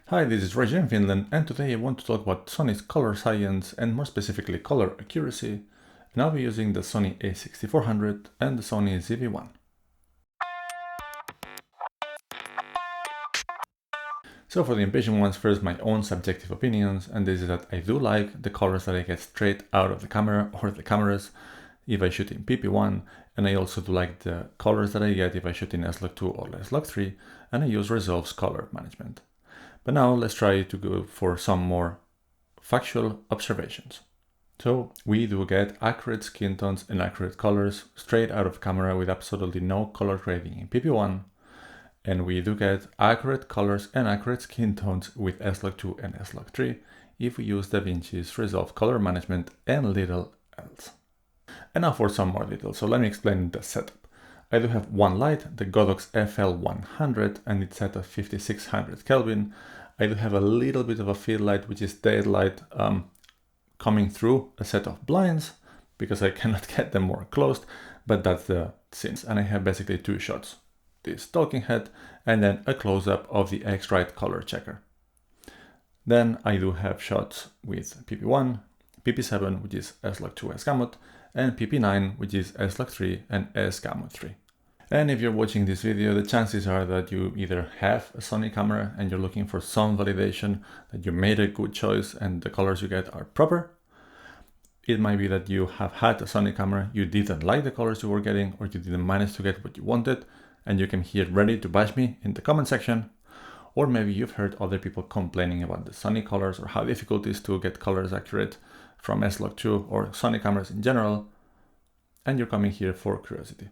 Hi, this is Roger in Finland, and today I want to talk about Sony's color science and more specifically color accuracy, and I'll be using the Sony a6400 and the Sony ZV-1. So for the impatient ones, first my own subjective opinions, and this is that I do like the colors that I get straight out of the camera or the cameras if I shoot in PP1, and I also do like the colors that I get if I shoot in Slog2 or Slog3, and I use Resolve's color management. But now let's try to go for some more factual observations. So we do get accurate skin tones and accurate colors straight out of camera with absolutely no color grading in PP1. And we do get accurate colors and accurate skin tones with Slog2 and Slog3 if we use Davinci's Resolve color management and little else. And now for some more details. So let me explain the setup. I do have one light, the Godox FL100, and it's set at 5600 Kelvin. I do have a little bit of a field light, which is daylight coming through a set of blinds because I cannot get them more closed, but that's the sense. And I have basically two shots, this talking head and then a close-up of the X-rite color checker. Then I do have shots with PP1, PP7, which is Slog2 S-gamut, and PP9, which is Slog3 and S-gamut 3. And if you're watching this video, the chances are that you either have a Sony camera and you're looking for some validation that you made a good choice and the colors you get are proper. It might be that you have had a Sony camera, you didn't like the colors you were getting, or you didn't manage to get what you wanted, and you came here ready to bash me in the comment section. Or maybe you've heard other people complaining about the Sony colors or how difficult it is to get colors accurate from Slog2 or Sony cameras in general, and you're coming here for curiosity.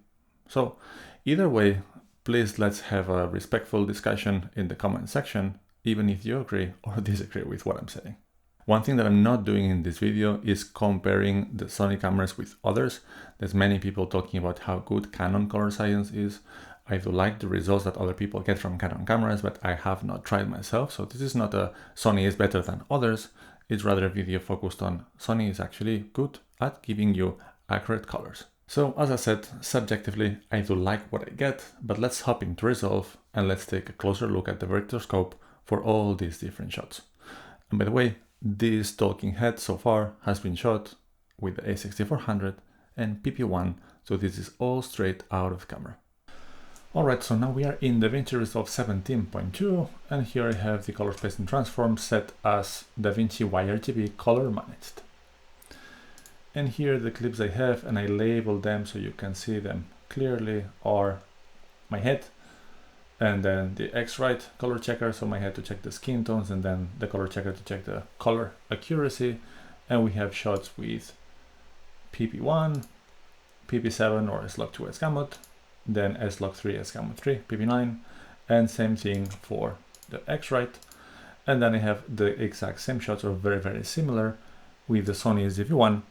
So either way, please let's have a respectful discussion in the comment section, even if you agree or disagree with what I'm saying. One thing that I'm not doing in this video is comparing the Sony cameras with others. There's many people talking about how good Canon color science is. I do like the results that other people get from Canon cameras, but I have not tried myself. So this is not a Sony is better than others. It's rather a video focused on Sony is actually good at giving you accurate colors. So as I said, subjectively, I do like what I get, but let's hop into Resolve and let's take a closer look at the vectorscope for all these different shots. And by the way, this talking head so far has been shot with the a6400 and PP1, so this is all straight out of camera. Alright, so now we are in Davinci Resolve 17.2, and here I have the color space and transform set as Davinci YRGB color managed. And here the clips I have, and I label them so you can see them clearly, are my head, and then the X-rite color checker, so my head to check the skin tones, and then the color checker to check the color accuracy. And we have shots with PP1, PP7 or Slog2 S-gamut, then Slog3 S-gamut 3, PP9, and same thing for the X-rite. And then I have the exact same shots, or very, very similar, with the Sony ZV-1.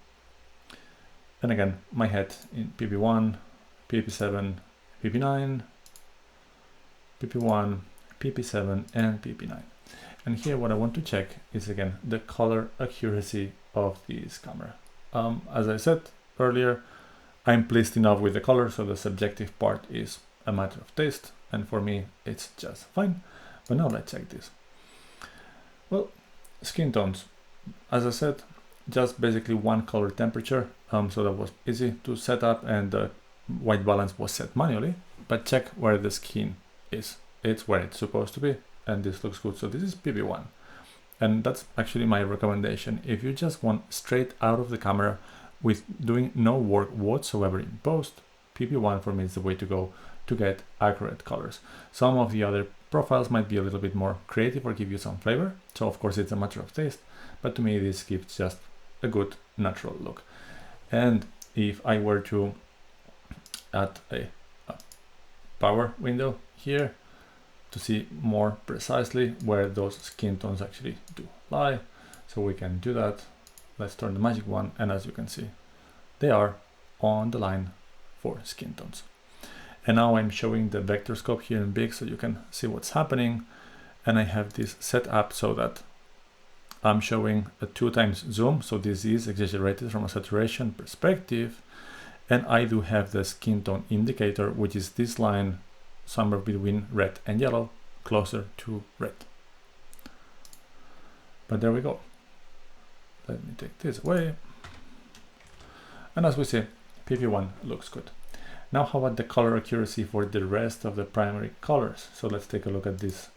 And again, my head in PP1, PP7, PP9, PP1, PP7, and PP9. And here what I want to check is again the color accuracy of this camera. As I said earlier, I'm pleased enough with the color, so the subjective part is a matter of taste, and for me it's just fine. But now let's check this. Well, skin tones, as I said, just basically one color temperature, so that was easy to set up, and the white balance was set manually. But check where the skin is. It's where it's supposed to be, and this looks good. So this is PP1, and that's actually my recommendation. If you just want straight out of the camera with doing no work whatsoever in post, PP1 for me is the way to go to get accurate colors. Some of the other profiles might be a little bit more creative or give you some flavor, so of course it's a matter of taste, but to me this gives just a good natural look. And if I were to add a power window here to see more precisely where those skin tones actually do lie, so we can do that. Let's turn the magic one, and as you can see, they are on the line for skin tones. And now I'm showing the vectorscope here in big so you can see what's happening. And I have this set up so that I'm showing a 2x zoom, so this is exaggerated from a saturation perspective. And I do have the skin tone indicator, which is this line somewhere between red and yellow, closer to red. But there we go. Let me take this away. And as we see, PP1 looks good. Now how about the color accuracy for the rest of the primary colors? So let's take a look at this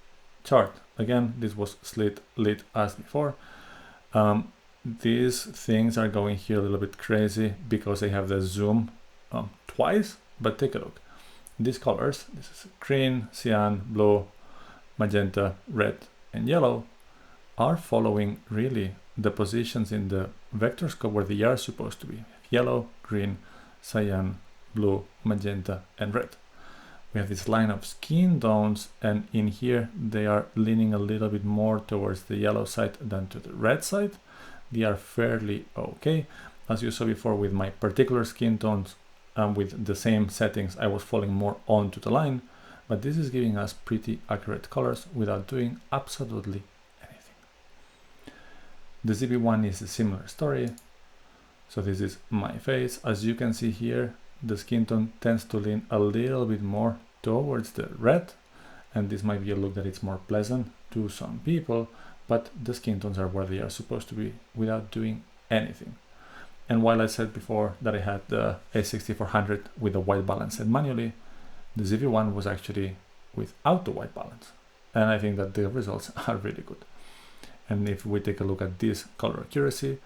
chart. Again, this was slit lit as before. These things are going here a little bit crazy because they have the zoom twice, but take a look. These colors, this is green, cyan, blue, magenta, red, and yellow, are following really the positions in the vector scope where they are supposed to be. Yellow, green, cyan, blue, magenta, and red. We have this line of skin tones, and in here they are leaning a little bit more towards the yellow side than to the red side. They are fairly okay. As you saw before with my particular skin tones, with the same settings, I was falling more onto the line, but this is giving us pretty accurate colors without doing absolutely anything. The ZV-1 is a similar story. So this is my face. As you can see here, the skin tone tends to lean a little bit more towards the red, and this might be a look that it's more pleasant to some people, but the skin tones are where they are supposed to be without doing anything. And while I said before that I had the a6400 with the white balance set manually, the ZV-1 was actually without the white balance. And I think that the results are really good. And if we take a look at this color accuracy,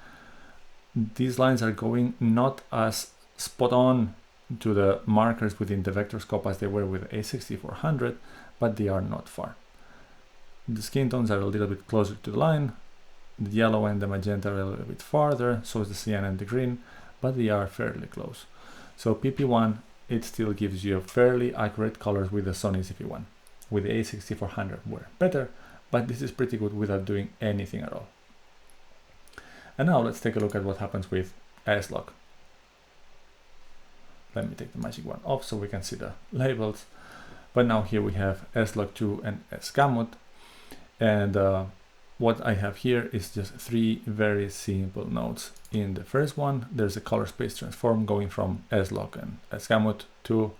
these lines are going not as spot on to the markers within the vector scope as they were with a6400, but they are not far. The skin tones are a little bit closer to the line. The yellow and the magenta are a little bit farther, so is the cyan and the green, but they are fairly close. So PP1, it still gives you fairly accurate colors with the Sony ZV-1. With the a6400 were better, but this is pretty good without doing anything at all. And now let's take a look at what happens with S-Log. Let me take the magic one off so we can see the labels. But now here we have Slog2 and Sgamut. And what I have here is just three very simple nodes. In the first one, there's a color space transform going from S-Log and Sgamut to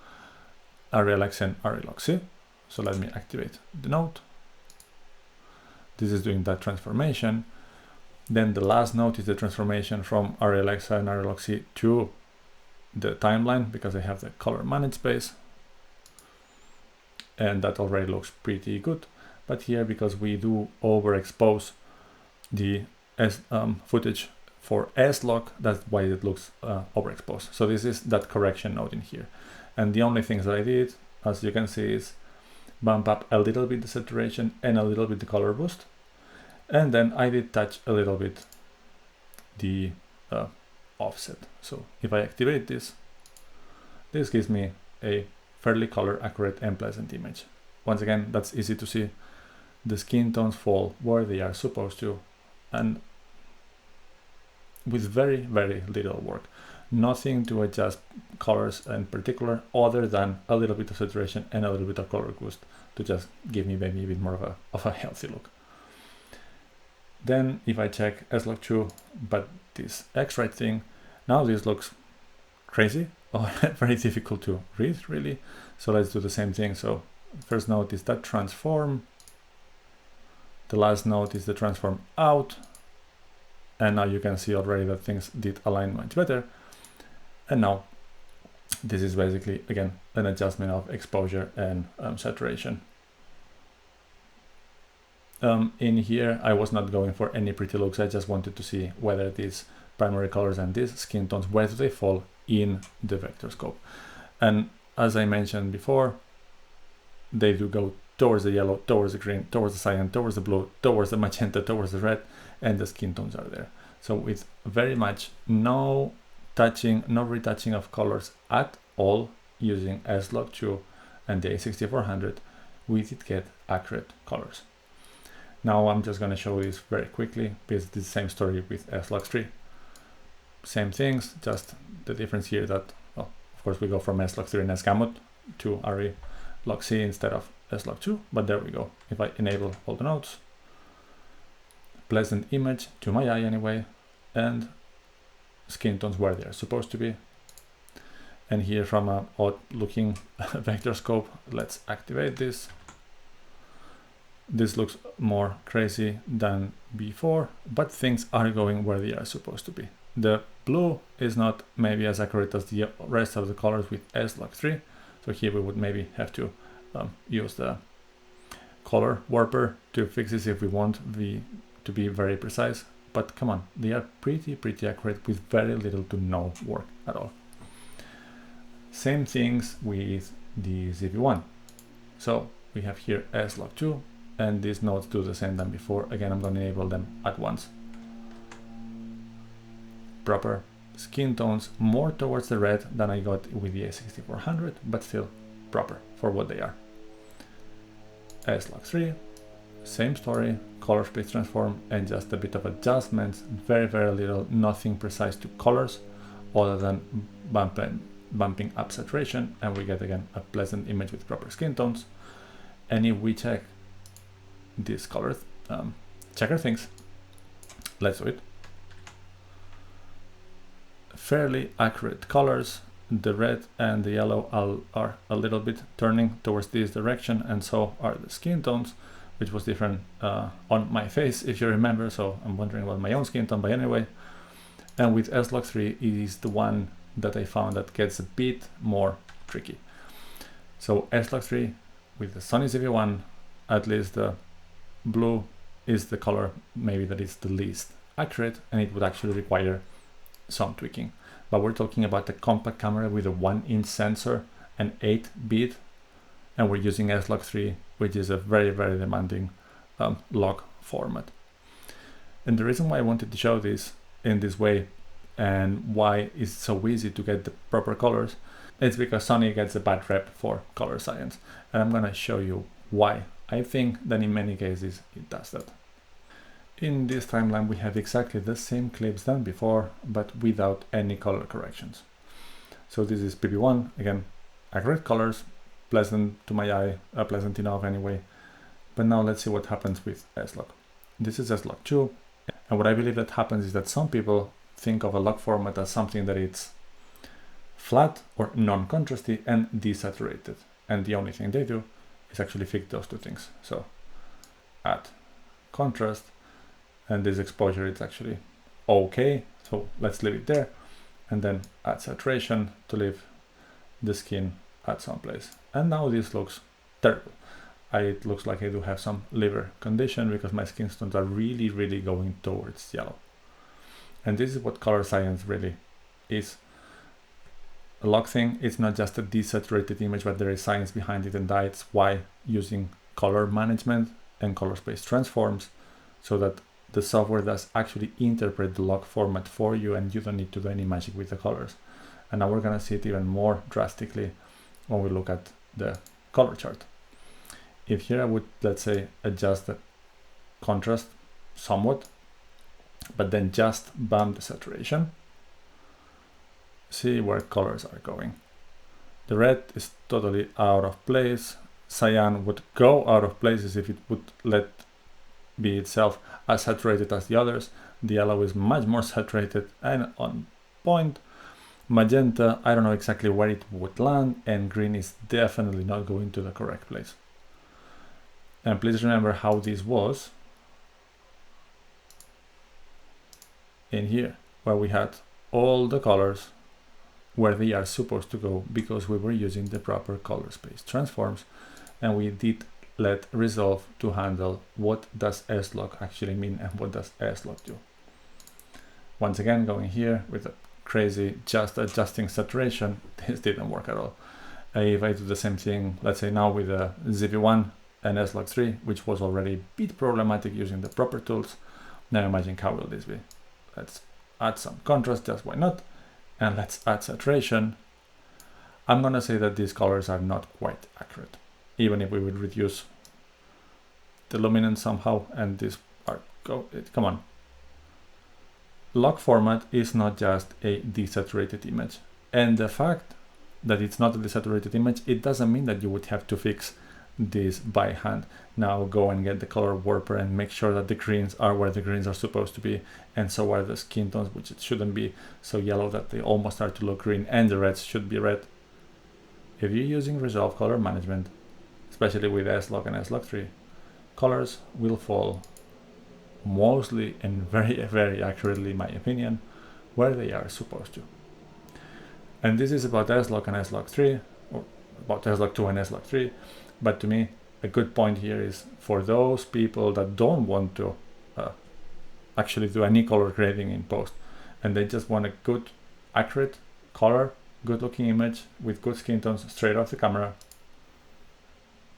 AreaLX and AreaLog-C. So let me activate the node. This is doing that transformation. Then the last node is the transformation from AreaLX and AreaLog-C to the timeline, because I have the color manage space. And that already looks pretty good. But here, because we do overexpose the footage for S-Log, that's why it looks overexposed. So this is that correction node in here. And the only things that I did, as you can see, is bump up a little bit the saturation and a little bit the color boost. And then I did touch a little bit the offset. So if I activate this, this gives me a fairly color accurate and pleasant image. Once again, that's easy to see. The skin tones fall where they are supposed to, and with very, very little work. Nothing to adjust colors in particular, other than a little bit of saturation and a little bit of color boost to just give me maybe a bit more of a healthy look. Then if I check Slog2, but this X-rite thing, now this looks crazy or very difficult to read really. So let's do the same thing. So first node is that transform. The last node is the transform out. And now you can see already that things did align much better. And now this is basically, again, an adjustment of exposure and saturation. In here, I was not going for any pretty looks. I just wanted to see whether these primary colors and these skin tones, where do they fall in the vector scope. And as I mentioned before, they do go towards the yellow, towards the green, towards the cyan, towards the blue, towards the magenta, towards the red, and the skin tones are there. So with very much no touching, no retouching of colors at all using Slog2 and the a6400, we did get accurate colors. Now I'm just going to show this very quickly, because it's the same story with Slog3. Same things, just the difference here that, well, of course we go from Slog3 and Sgamut to AreaLog-C instead of Slog2, but there we go. If I enable all the nodes, pleasant image to my eye anyway, and skin tones where they're supposed to be. And here from a odd looking vector scope, let's activate this. This looks more crazy than before, but things are going where they are supposed to be. The blue is not maybe as accurate as the rest of the colors with Slog2. So here we would maybe have to use the color warper to fix this if we want to be very precise. But come on, they are pretty accurate with very little to no work at all. Same things with the ZV-1. So we have here Slog2, and these nodes do the same than before. Again, I'm going to enable them at once. Proper skin tones, more towards the red than I got with the a6400, but still proper for what they are. Slog2, same story, color space transform and just a bit of adjustments, very little, nothing precise to colors other than bumping up saturation, and we get again a pleasant image with proper skin tones. And if we check these color checker things, let's do it. Fairly accurate colors. The red and the yellow are a little bit turning towards this direction, and so are the skin tones, which was different on my face, if you remember, so I'm wondering about my own skin tone, but anyway. And with Slog2, it is the one that I found that gets a bit more tricky. So Slog2 with the Sony ZV-1, at least the blue is the color maybe that is the least accurate, and it would actually require some tweaking. But we're talking about a compact camera with a 1-inch sensor and 8-bit, and we're using Slog2, which is a very demanding log format. And the reason why I wanted to show this in this way and why it's so easy to get the proper colors, it's because Sony gets a bad rep for color science, and I'm gonna show you why. I think that in many cases it does that. In this timeline we have exactly the same clips than before, but without any color corrections. So this is PP1, again, accurate colors, pleasant to my eye, pleasant enough anyway. But now let's see what happens with Slog. This is Slog2, and what I believe that happens is that some people think of a log format as something that it's flat or non-contrasty and desaturated, and the only thing they do is actually fix those two things. So add contrast, and this exposure is actually okay, so let's leave it there, and then add saturation to leave the skin at some place. And now this looks terrible. It looks like I do have some liver condition because my skin tones are really going towards yellow. And this is what color science really is. A log thing, it's not just a desaturated image, but there is science behind it, and that's why using color management and color space transforms, so that the software does actually interpret the log format for you and you don't need to do any magic with the colors. And now we're gonna see it even more drastically when we look at the color chart. If here I would, let's say, adjust the contrast somewhat, but then just bump the saturation, see where colors are going. The red is totally out of place. Cyan would go out of places if it would let be itself as saturated as the others. The yellow is much more saturated and on point. Magenta, I don't know exactly where it would land, and green is definitely not going to the correct place. And please remember how this was in here, where we had all the colors where they are supposed to go because we were using the proper color space transforms, and we did let Resolve to handle what does Slog actually mean and what does Slog do. Once again, going here with a crazy just adjusting saturation, this didn't work at all. If I do the same thing, let's say now with the ZV-1 and Slog2, which was already a bit problematic using the proper tools, now imagine how will this be. Let's add some contrast, just why not, and let's add saturation. I'm gonna say that these colors are not quite accurate, even if we would reduce the luminance somehow, and this are come on. Log format is not just a desaturated image, and the fact that it's not a desaturated image, it doesn't mean that you would have to fix this by hand. Now go and get the color warper and make sure that the greens are where the greens are supposed to be, and so are the skin tones, which it shouldn't be so yellow that they almost start to look green, and the reds should be red. If you're using Resolve color management, especially with Slog and Slog2, colors will fall mostly and very accurately, in my opinion, where they are supposed to. And this is about S-Log and S-Log3, or about S-Log2 and S-Log3. But to me, a good point here is for those people that don't want to actually do any color grading in post, and they just want a good, accurate color, good looking image with good skin tones straight off the camera,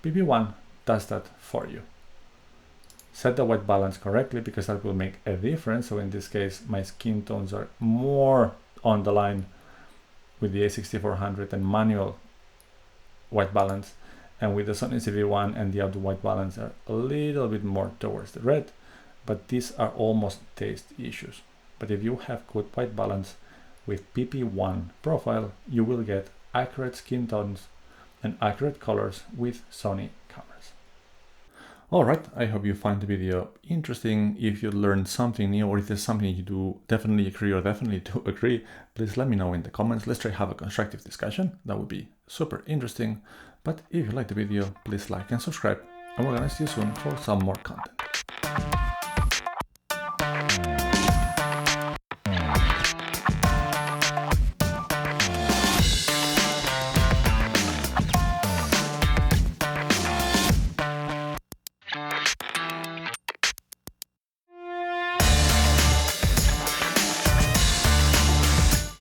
PP1 does that for you. Set the white balance correctly, because that will make a difference. So in this case, my skin tones are more on the line with the a6400 and manual white balance, and with the Sony ZV-1 and the auto white balance are a little bit more towards the red, but these are almost taste issues. But if you have good white balance with PP1 profile, you will get accurate skin tones and accurate colors with Sony cameras. Alright, I hope you find the video interesting. If you learned something new, or if there's something you do definitely agree or definitely do agree, please let me know in the comments. Let's try to have a constructive discussion. That would be super interesting. But if you like the video, please like and subscribe, and we're gonna see you soon for some more content.